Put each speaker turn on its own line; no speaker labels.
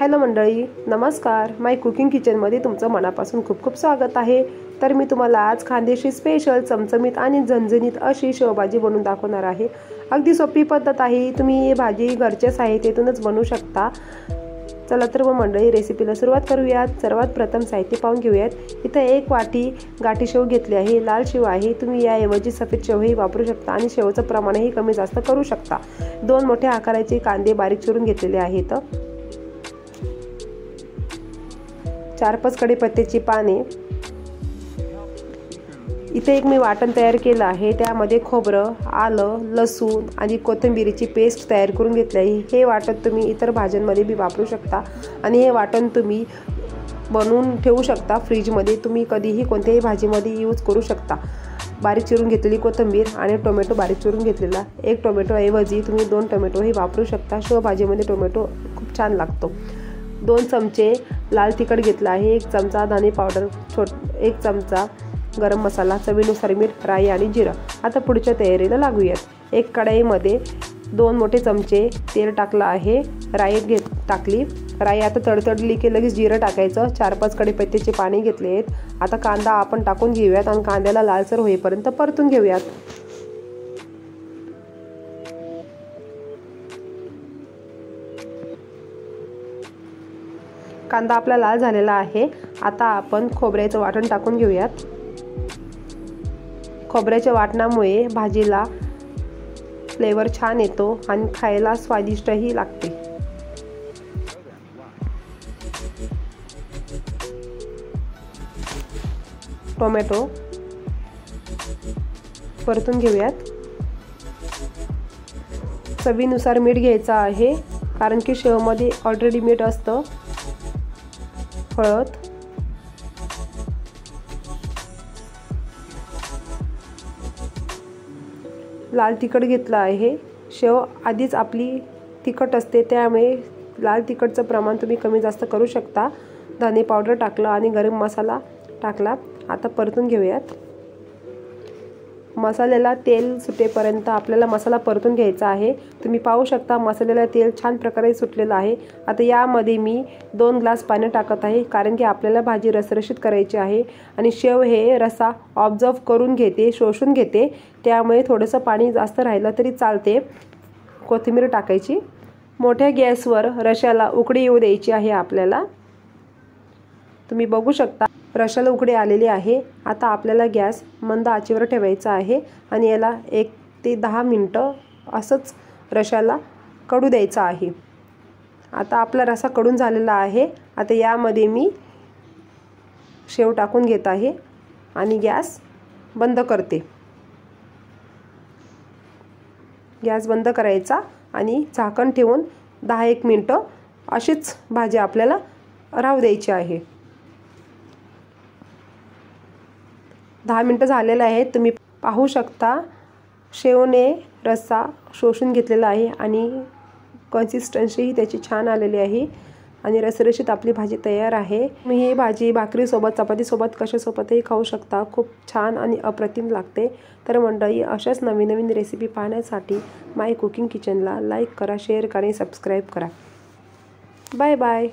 Hello मंडळी, नमस्कार. माय cooking किचनमध्ये तुमचं मनापासून खूप खूप स्वागत आहे. तर मी तुम्हाला आज खानदेशी स्पेशल चमचमीत आणि झणझणीत अशी शेवभाजी बनवून दाखवणार आहे. अगदी सोपी पद्धत आहे. तुम्ही ही भाजी घरच्या साहित्यातूनच बनवू शकता. चला तर मग मंडळी रेसिपीला सुरुवात करूयात. सर्वात प्रथम साहित्य पाहून घेऊयात. इथं 1 वाटी गाठी शेव घेतली आहे. लाल शेव आहे. तुम्ही याऐवजी सफेद शेवही वापरू शकता आणि शेवचं प्रमाणही कमी जास्त करू शकता. 2 मोठ्या आकाराचे कांदे बारीक चिरून घेतलेले आहेत. 4-5 कढीपत्त्याची पाने. इथे एक मी वाटण तयार केलं आहे. त्यामध्ये खोबरं, आलं, लसूण आणि कोथिंबीरीची पेस्ट तयार करून घेतली आहे. हे वाटण तुम्ही इतर भाज्यांमध्ये बी वापरू शकता आणि हे वाटण तुम्ही बनवून ठेवू शकता फ्रीजमध्ये. तुम्ही कधीही कोणत्याही भाजीमध्ये यूज करू शकता. बारीक चिरून घेतलेली कोथिंबीर आणि टोमॅटो बारीक चिरून घेतलेला. 1 टोमॅटो ऐवजी तुम्ही 2 टोमॅटोही वापरू शकता. शेवभाजीमध्ये टोमॅटो खूप छान लागतो. 2 चमचे लाल तिखट घेतला आहे. 1 चमचा धने पावडर, 1 चमचा गरम मसाला, चवीनुसार मीठ, राई आणि जिरं. आता पुढच्या तयारीला लागूयात. 1 कढईमध्ये 2 मोठे चमचे तेल टाकलं आहे. राई टाकली. राई आता तडतडली की लगेच जिरं टाकायचं. 4-5 कढीपत्त्याचे पाणी घेतले आहेत. आता कांदा आपण टाकून घेऊयात आणि कांद्याला लालसर होईपर्यंत परतून घेऊयात. कांदा आपला लाल झालेला आहे. आता आपण खोबऱ्याचं वाटण टाकून घेऊयात. खोबऱ्याच्या वाटणामुळे भाजीला फ्लेवर छान येतो आणि खायला स्वादिष्टही लागते. टोमॅटो परतून घेऊयात. चवीनुसार मीठ घ्यायचं आहे, कारण की शेवमध्ये ऑलरेडी मीठ असतं. हळद, लाल तिखट घेतलं आहे. शेव आधीच आपली तिखट असते, त्यामुळे लाल तिखटचं प्रमाण तुम्ही कमी जास्त करू शकता. धने पावडर टाकलं आणि गरम मसाला टाकला. आता परतून घेऊयात. मसाल्याला तेल सुटेपर्यंत आपल्याला मसाला परतून घ्यायचा आहे. तुम्ही पाहू शकता मसाल्याला तेल छान प्रकारे सुटलेलं आहे. आता यामध्ये मी 2 ग्लास पाणी टाकत आहे, कारण की आपल्याला भाजी रसरशीत करायची आहे आणि शेव हे रसा ऑब्झर्व करून घेते, शोषून घेते. त्यामुळे थोडंसं पाणी जास्त राहिलं तरी चालते. कोथिंबीर टाकायची. मोठ्या गॅसवर रश्याला उकळी येऊ द्यायची आहे आपल्याला. तुम्ही बघू शकता रश्याला उकळी आलेली आहे. आता आपल्याला गॅस मंद आचेवर ठेवायचा आहे आणि याला 1 ते 10 मिनटं असंच रश्याला कडू द्यायचं आहे. आता आपला रसा कडून झालेला आहे. आता यामध्ये मी शेव टाकून घेत आहे आणि गॅस बंद करते. गॅस बंद करायचा आणि झाकण ठेवून 10-1 मिनटं अशीच भाजी आपल्याला राहू द्यायची आहे. 10 मिनटं झालेलं आहे. तुम्ही पाहू शकता शेवने रस्सा शोषून घेतलेला आहे आणि कन्सिस्टन्सीही त्याची छान आलेली आहे आणि रसरशीत आपली भाजी तयार आहे. मी ही भाजी भाकरीसोबत, चपातीसोबत, कशासोबतही खाऊ शकता. खूप छान आणि अप्रतिम लागते. तर मंडळी, अशाच नवीन नवीन रेसिपी पाहण्यासाठी माय कुकिंग किचनला लाईक करा, शेअर करा आणि सबस्क्राईब करा. Bye bye.